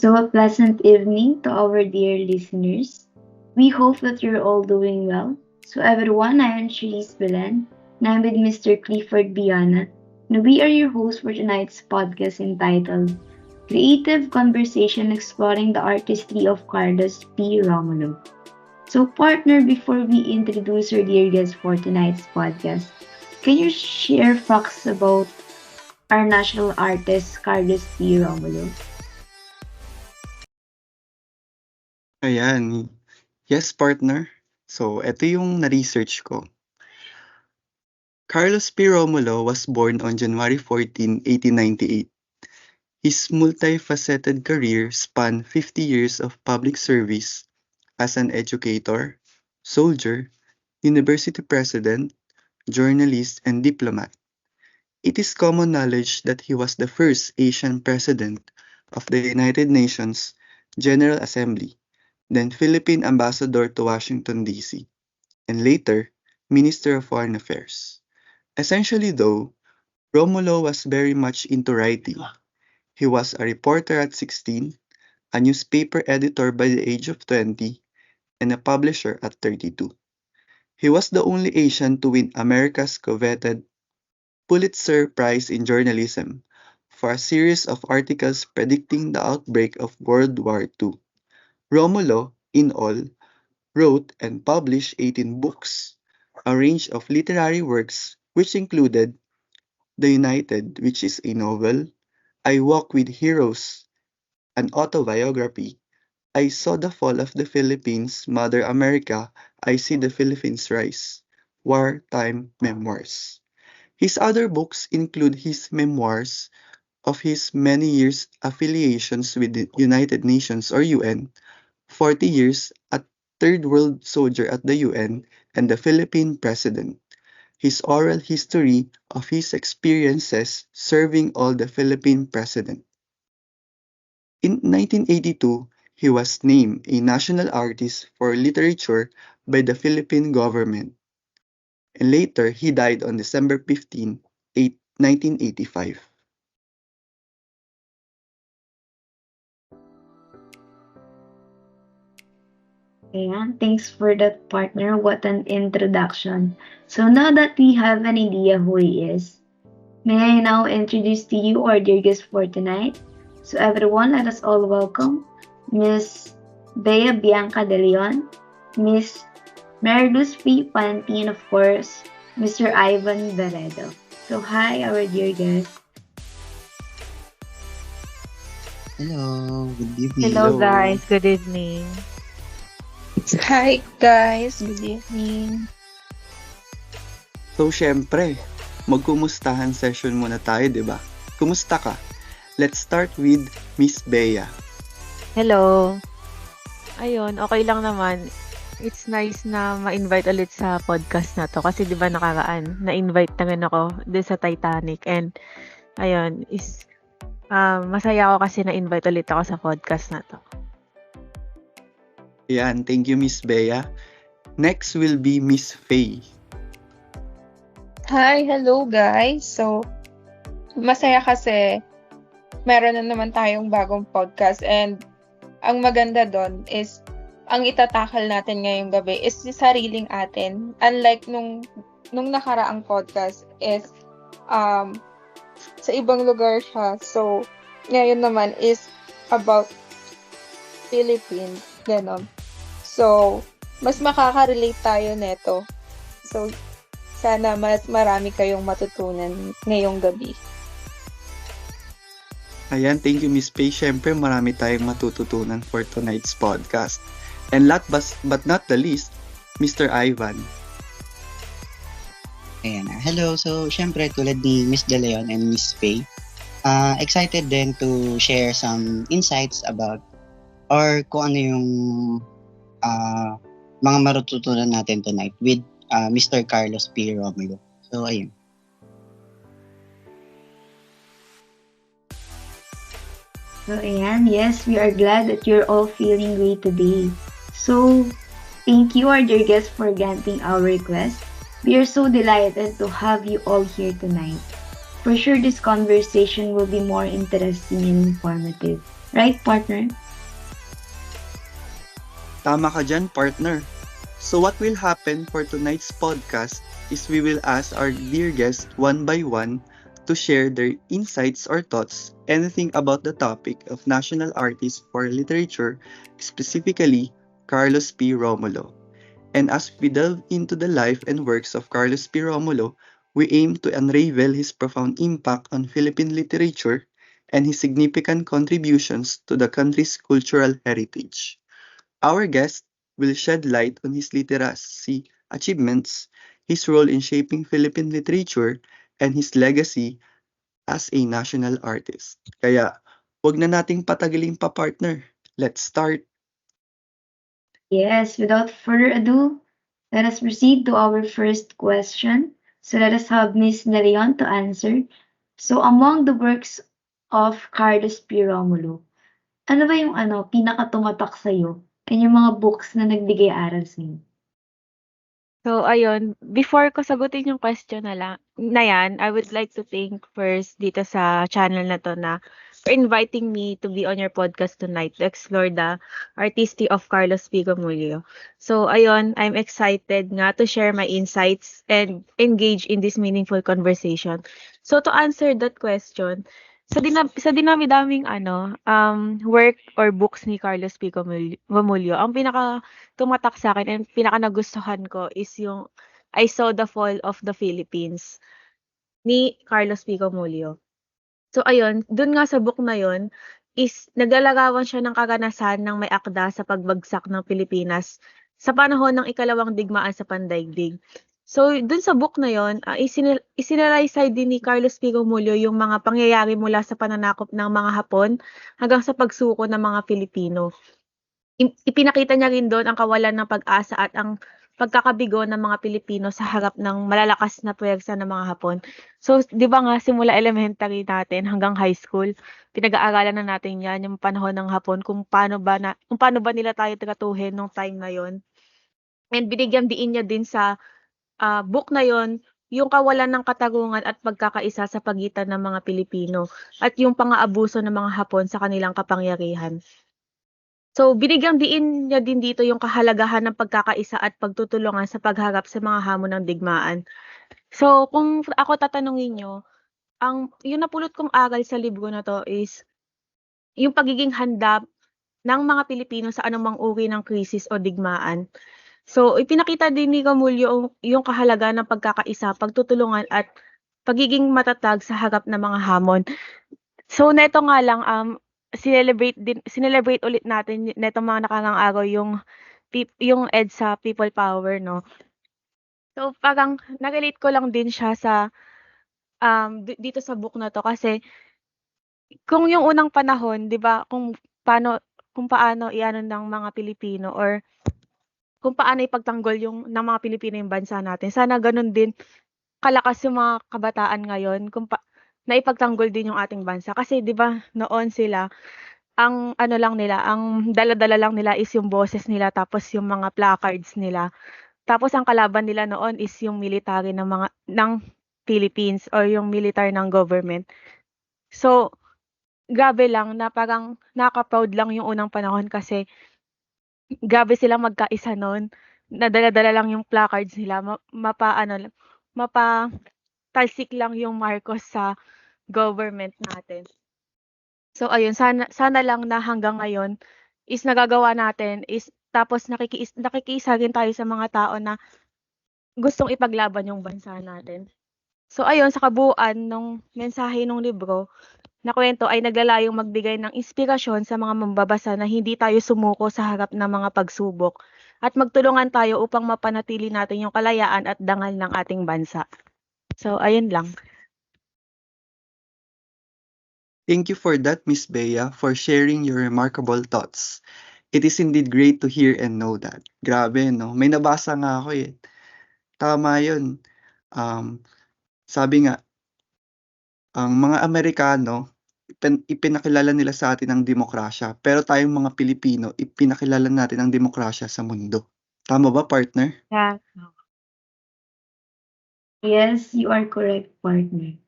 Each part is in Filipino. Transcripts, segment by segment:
So, a pleasant evening to our dear listeners. We hope that you're all doing well. So, everyone, I am Cherise Belen, and I'm with Mr. Clifford Biana, and we are your hosts for tonight's podcast entitled Creative Conversation Exploring the Artistry of Carlos P. Romulo. So, partner, before we introduce our dear guest for tonight's podcast, can you share facts about our national artist, Carlos P. Romulo? Ayan. Yes, partner. So, eto yung na-research ko. Carlos P. Romulo was born on January 14, 1898. His multifaceted career spanned 50 years of public service as an educator, soldier, university president, journalist, and diplomat. It is common knowledge that he was the first Asian president of the United Nations General Assembly, then Philippine ambassador to Washington, D.C., and later Minister of Foreign Affairs. Essentially, though, Romulo was very much into writing. He was a reporter at 16, a newspaper editor by the age of 20, and a publisher at 32. He was the only Asian to win America's coveted Pulitzer Prize in Journalism for a series of articles predicting the outbreak of World War II. Romulo, in all, wrote and published 18 books, a range of literary works which included The United, which is a novel, I Walk with Heroes, an autobiography, I Saw the Fall of the Philippines, Mother America, I See the Philippines Rise, wartime memoirs. His other books include his memoirs of his many years affiliations with the United Nations or UN, 40 years a Third World Soldier at the UN, and the Philippine President, his oral history of his experiences serving all the Philippine President. In 1982, he was named a National Artist for Literature by the Philippine government, and later he died on December 15, 1985. Ayan, thanks for that, partner. What an introduction. So now that we have an idea who he is, may I now introduce to you our dear guest for tonight? So everyone, let us all welcome Miss Bea Bianca De Leon, Miss Mariluz P. Pantin, of course, Mr. Ivan Veredo. So hi, our dear guest. Hello, good Hello evening. Hello. guys, good evening. Hi guys, good evening. So, syempre, magkumustahan session muna tayo, di ba? Kumusta ka? Let's start with Miss Bea. Hello. Ayun, okay lang naman. It's nice na ma-invite ulit sa podcast na to kasi 'di ba nakaraan, na-invite na rin ako dun sa Titanic and ayun, masaya ako kasi na-invite ulit ako sa podcast na to. Ayan, thank you, Miss Bea. Next will be Miss Faye. Hi, hello guys. So, masaya kasi meron na naman tayong bagong podcast and ang maganda doon is ang itatakal natin ngayong gabi is yung sariling atin. Unlike nung nakaraang podcast is sa ibang lugar siya. So, ngayon naman is about Philippines. Ganon. So, mas makaka-relate tayo neto. So, sana mas marami kayong matutunan ngayong gabi. Ayan, thank you, Miss Faye. Syempre, marami tayong matututunan for tonight's podcast. And last but not the least, Mr. Ivan. Ayan. Hello. So, syempre, tulad ni Miss De Leon and Miss Faye, excited din to share some insights about or kung ano yung mga matututunan natin tonight with Mr. Carlos P. Romulo. So, ayun. So ayan, yes, we are glad that you're all feeling great today. So, thank you, our dear guests, for granting our request. We are so delighted to have you all here tonight. For sure, this conversation will be more interesting and informative. Right, partner? Tama ka dyan, partner. So what will happen for tonight's podcast is we will ask our dear guests one by one to share their insights or thoughts, anything about the topic of national artist for literature, specifically Carlos P. Romulo. And as we delve into the life and works of Carlos P. Romulo, we aim to unravel his profound impact on Philippine literature and his significant contributions to the country's cultural heritage. Our guest will shed light on his literacy achievements, his role in shaping Philippine literature, and his legacy as a national artist. Kaya, wag na nating patagalin pa, partner. Let's start. Yes, without further ado, let us proceed to our first question. So let us have Miss Nerion to answer. So among the works of Carlos P. Romulo, ano ba yung pinakatumatak sa'yo? And yung mga books na nagbigay aral sa'yo? So ayun, before ko sagutin yung question na yan, I would like to thank first dito sa channel na to na for inviting me to be on your podcast tonight to explore the artistry of Carlos P. Gomulio. So ayun, I'm excited nga to share my insights and engage in this meaningful conversation. So to answer that question, sa dinami-daming work or books ni Carlos P. Gomulio, ang tumatak sa akin and pinaka-nagustuhan ko is yung I Saw the Fall of the Philippines ni Carlos P. Gomulio. So ayun, dun nga sa book na yun is naglalarawan siya ng kaganasan ng may akda sa pagbagsak ng Pilipinas sa panahon ng ikalawang digmaan sa pandaigdig. So dun sa book na yun, isinalaysay din ni Carlos P. Gomulio yung mga pangyayari mula sa pananakop ng mga Hapon hanggang sa pagsuko ng mga Pilipino. Ipinakita niya rin doon ang kawalan ng pag-asa at ang pagkakabigo ng mga Pilipino sa harap ng malalakas na puwersa ng mga Hapon. So, 'di ba nga simula elementary natin hanggang high school, pinag-aaralan na natin 'yan, yung panahon ng Hapon kung paano ba nila tayo tratuhin nung time na 'yon. And binigyan diin niya din sa book na 'yon yung kawalan ng katarungan at pagkakaisa sa pagitan ng mga Pilipino at yung pang-aabuso ng mga Hapon sa kanilang kapangyarihan. So, binigyang diin niya din dito yung kahalagahan ng pagkakaisa at pagtutulungan sa pagharap sa mga hamon ng digmaan. So, kung ako tatanungin niyo, yung napulot kong aral sa libro na 'to is yung pagiging handa ng mga Pilipino sa anumang uri ng krisis o digmaan. So, ipinakita din ni Gomulio yung kahalagahan ng pagkakaisa, pagtutulungan at pagiging matatag sa harap ng mga hamon. So, neto nga lang, sinelebrate ulit natin netong mga nakaraang araw yung EDSA People Power, no? So, parang na-relate ko lang din siya sa dito sa book na 'to kasi kung yung unang panahon, 'di ba, kung paano i-ano ng mga Pilipino or kung paano ipagtanggol ng mga Pilipino yung bansa natin. Sana gano'n din kalakas yung mga kabataan ngayon na ipagtanggol din yung ating bansa. Kasi 'di ba noon sila, ang ano lang nila, ang dala-dala lang nila is yung boses nila tapos yung mga placards nila. Tapos ang kalaban nila noon is yung military ng Philippines or yung militar ng government. So, grabe lang na parang nakaka-proud lang yung unang panahon kasi grabe silang magkaisa nun. Na dala-dala lang yung placards nila, mapatalsik lang yung Marcos sa government natin. So ayun, sana lang na hanggang ngayon is nagagawa natin is tapos nakikiisa rin tayo sa mga tao na gustong ipaglaban yung bansa natin. So ayun, sa kabuuan nung mensahe nung libro na kwento ay naglalayong magbigay ng inspirasyon sa mga mambabasa na hindi tayo sumuko sa harap ng mga pagsubok at magtulungan tayo upang mapanatili natin yung kalayaan at dangal ng ating bansa. So ayun lang. Thank you for that, Miss Bea, for sharing your remarkable thoughts. It is indeed great to hear and know that. Grabe, no? May nabasa nga ako eh. Tama yun. Sabi nga, ang mga Amerikano, ipinakilala nila sa atin ang demokrasya. Pero tayong mga Pilipino, ipinakilala natin ang demokrasya sa mundo. Tama ba, partner? Yeah. Yes, you are correct, partner.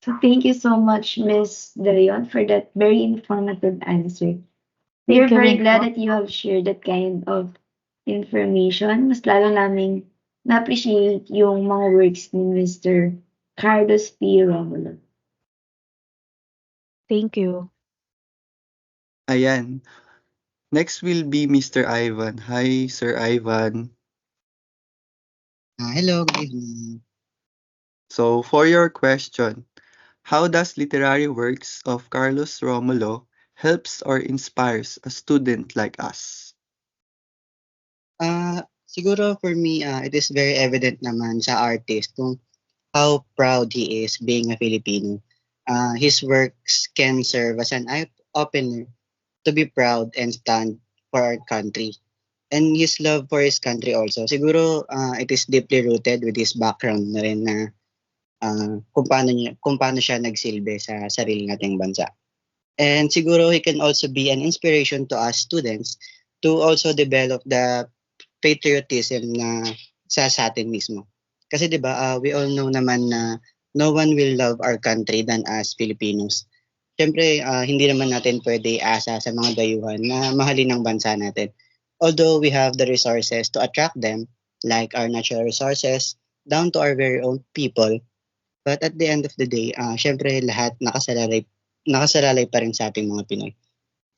So thank you so much, Miss De Leon, for that very informative answer. We are Thank you very rin glad po. that you have shared that kind of information. Mas lalo naming na-appreciate yung mga works ni Mr. Carlos P. Romulo. Thank you. Ayan. Next will be Mr. Ivan. Hi, Sir Ivan. Hello, good evening. So, for your question, how does literary works of Carlos Romulo helps or inspires a student like us? Siguro for me, it is very evident naman sa artist kung how proud he is being a Filipino. His works can serve as an eye-opener to be proud and stand for our country. And his love for his country also. Siguro it is deeply rooted with his background na rin na kung paano siya nagsilbi sa sarili nating bansa. And siguro he can also be an inspiration to us students to also develop the patriotism na sa atin mismo. Kasi 'di ba, we all know naman na no one will love our country than us Filipinos. Siyempre, hindi naman natin pwede asa sa mga dayuhan na mahalin ang bansa natin. Although we have the resources to attract them, like our natural resources, down to our very own people, but at the end of the day, siyempre lahat nakasalalay pa rin sa ating mga Pinoy.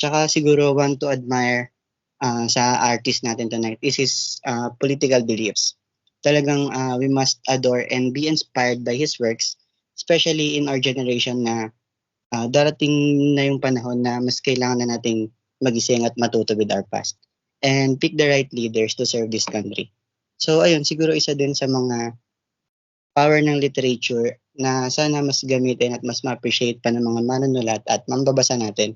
Tsaka siguro one to admire sa artist natin tonight is his political beliefs. Talagang we must adore and be inspired by his works, especially in our generation na darating na yung panahon na mas kailangan na nating magising at matuto with our past and pick the right leaders to serve this country. So ayun, siguro isa din sa mga power ng literature na sana mas gamitin at mas ma-appreciate pa ng mga manunulat at mambabasa natin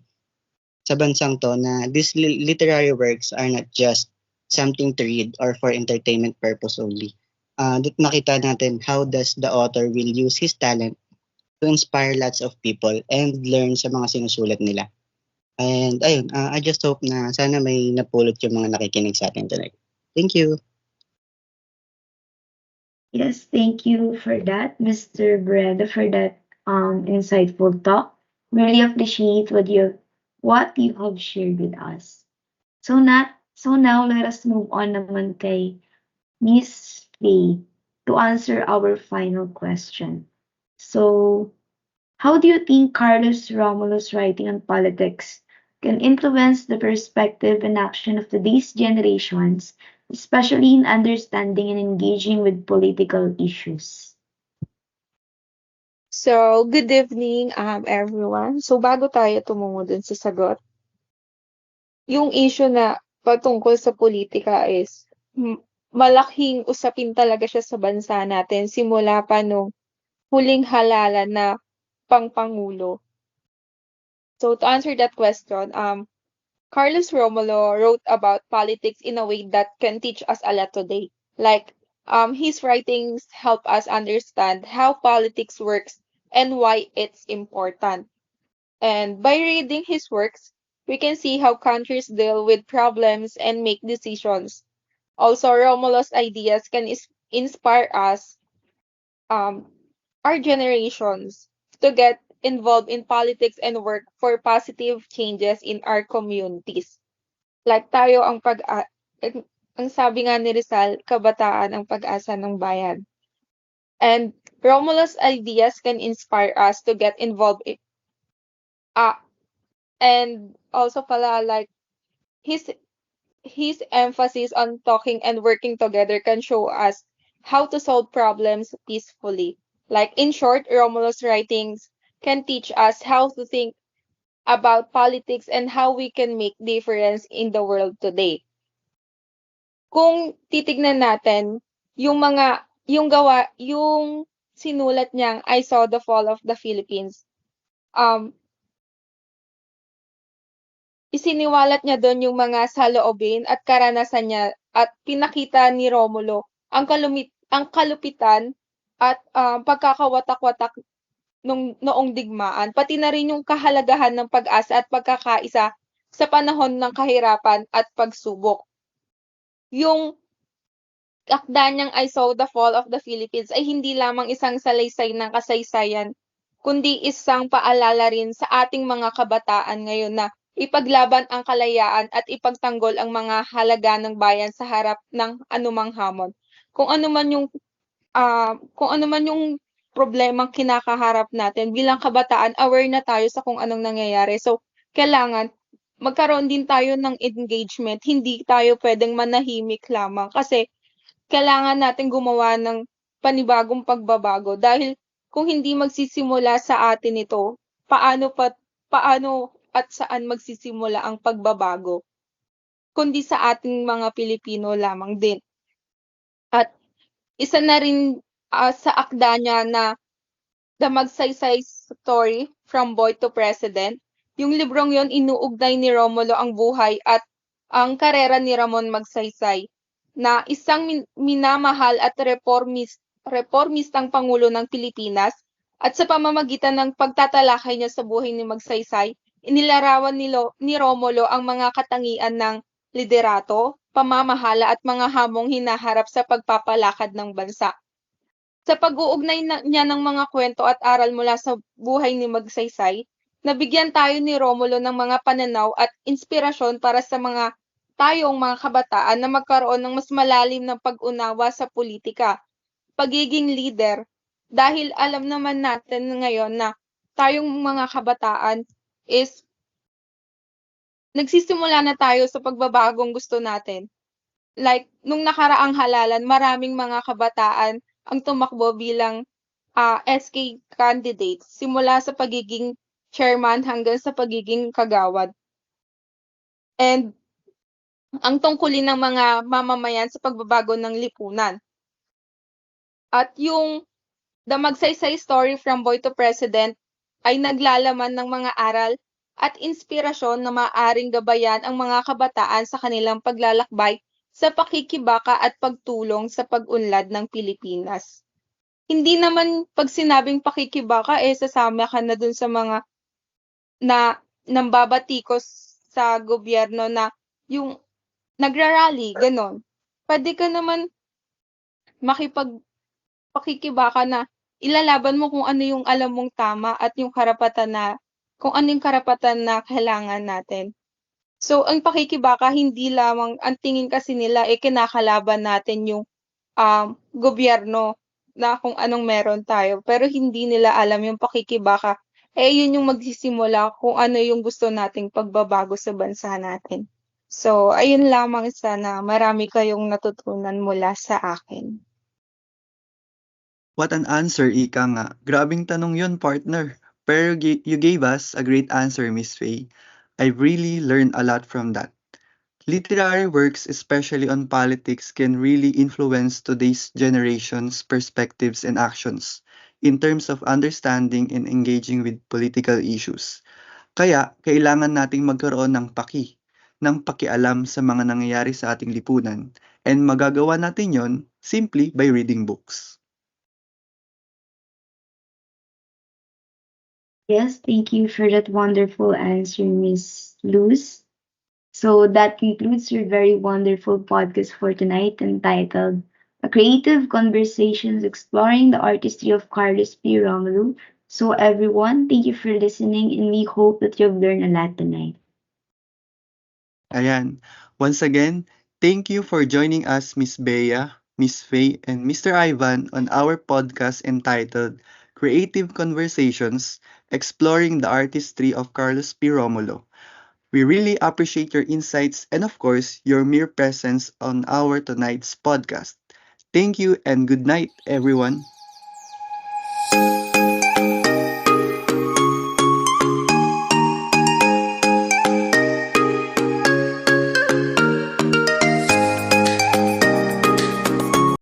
sa bansang to na these literary works are not just something to read or for entertainment purpose only. That makita natin how does the author will use his talent to inspire lots of people and learn sa mga sinusulat nila. And ayun, I just hope na sana may napulot yung mga nakikinig sa atin tonight. Thank you. Yes, thank you for that, Mr. Breda, for that insightful talk. Really appreciate what you have shared with us. So now let us move on naman kay Miss Faye to answer our final question. So, how do you think Carlos Romulo's writing on politics can influence the perspective and action of today's generations, especially in understanding and engaging with political issues? So, good evening, everyone. So, bago tayo tumungo dun sa sagot, yung issue na patungkol sa politika is malaking usapin talaga siya sa bansa natin simula pa nung huling halalan na pangpangulo. So, to answer that question, Carlos Romulo wrote about politics in a way that can teach us a lot today. Like, his writings help us understand how politics works and why it's important. And by reading his works, we can see how countries deal with problems and make decisions. Also, Romulo's ideas can inspire us, um, our generations, to get involved in politics and work for positive changes in our communities. Like tayo ang sabi nga ni Rizal, kabataan ang pag-asa ng bayan. And Romulo's ideas can inspire us to get involved and also pala like his his emphasis on talking and working together can show us how to solve problems peacefully. Like in short, Romulo's writings can teach us how to think about politics and how we can make difference in the world today. Kung titignan natin yung sinulat niyang I Saw the Fall of the Philippines. Isiniwalat niya doon yung mga saloobin at karanasan niya at pinakita ni Romulo ang kalupitan at pagkakawatak-watak noong digmaan, pati na rin yung kahalagahan ng pag-asa at pagkakaisa sa panahon ng kahirapan at pagsubok. Yung akda niyang I Saw the Fall of the Philippines ay hindi lamang isang salaysay ng kasaysayan kundi isang paalala rin sa ating mga kabataan ngayon na ipaglaban ang kalayaan at ipagtanggol ang mga halaga ng bayan sa harap ng anumang hamon. Kung ano man yung problemang kinakaharap natin bilang kabataan, aware na tayo sa kung anong nangyayari. So, kailangan magkaroon din tayo ng engagement. Hindi tayo pwedeng manahimik lamang kasi kailangan natin gumawa ng panibagong pagbabago dahil kung hindi magsisimula sa atin ito, paano at saan magsisimula ang pagbabago? Kundi sa ating mga Pilipino lamang din. At isa na rin sa akda niya na The Magsaysay Story from Boy to President. Yung librong yon inuugnay ni Romulo ang buhay at ang karera ni Ramon Magsaysay na isang minamahal at reformistang Pangulo ng Pilipinas at sa pamamagitan ng pagtatalakay niya sa buhay ni Magsaysay, inilarawan ni Romulo ang mga katangian ng liderato, pamamahala at mga hamong hinaharap sa pagpapalakad ng bansa. Sa pag-uugnay niya ng mga kwento at aral mula sa buhay ni Magsaysay, nabigyan tayo ni Romulo ng mga pananaw at inspirasyon para sa tayong mga kabataan na magkaroon ng mas malalim na pag-unawa sa politika, pagiging leader, dahil alam naman natin ngayon na tayong mga kabataan is nagsisimula na tayo sa pagbabagong gusto natin. Like, nung nakaraang halalan, maraming mga kabataan ang tumakbo bilang SK candidates simula sa pagiging chairman hanggang sa pagiging kagawad. And ang tungkulin ng mga mamamayan sa pagbabago ng lipunan. At yung The Magsaysay Story from Boy to President ay naglalaman ng mga aral at inspirasyon na maaaring gabayan ang mga kabataan sa kanilang paglalakbay sa pakikibaka at pagtulong sa pag-unlad ng Pilipinas. Hindi naman pag sinabing pakikibaka, sasama ka na dun sa mga na nambabatikos sa gobyerno na yung nagrarally, ganon. Pwede ka naman pakikibaka na ilalaban mo kung ano yung alam mong tama at yung kung ano yung karapatan na kailangan natin. So, ang pakikibaka, hindi lamang, ang tingin kasi nila, kinakalaban natin yung gobyerno na kung anong meron tayo. Pero hindi nila alam yung pakikibaka, yun yung magsisimula kung ano yung gusto nating pagbabago sa bansa natin. So, ayun lamang, sana marami kayong natutunan mula sa akin. What an answer, Ika nga. Grabing tanong yun, partner. Pero you gave us a great answer, Miss Faye. I really learned a lot from that. Literary works, especially on politics, can really influence today's generation's perspectives and actions in terms of understanding and engaging with political issues. Kaya, kailangan nating magkaroon ng pakialam sa mga nangyayari sa ating lipunan, and magagawa natin yon simply by reading books. Yes, thank you for that wonderful answer, Miss Luz. So that concludes your very wonderful podcast for tonight entitled A Creative Conversations Exploring the Artistry of Carlos P. Romulo. So everyone, thank you for listening and we hope that you've learned a lot tonight. Ayan. Once again, thank you for joining us, Miss Bea, Miss Faye, and Mr. Ivan on our podcast entitled Creative Conversations Exploring the Artistry of Carlos P. Romulo. We really appreciate your insights and, of course, your mere presence on our tonight's podcast. Thank you and good night, everyone.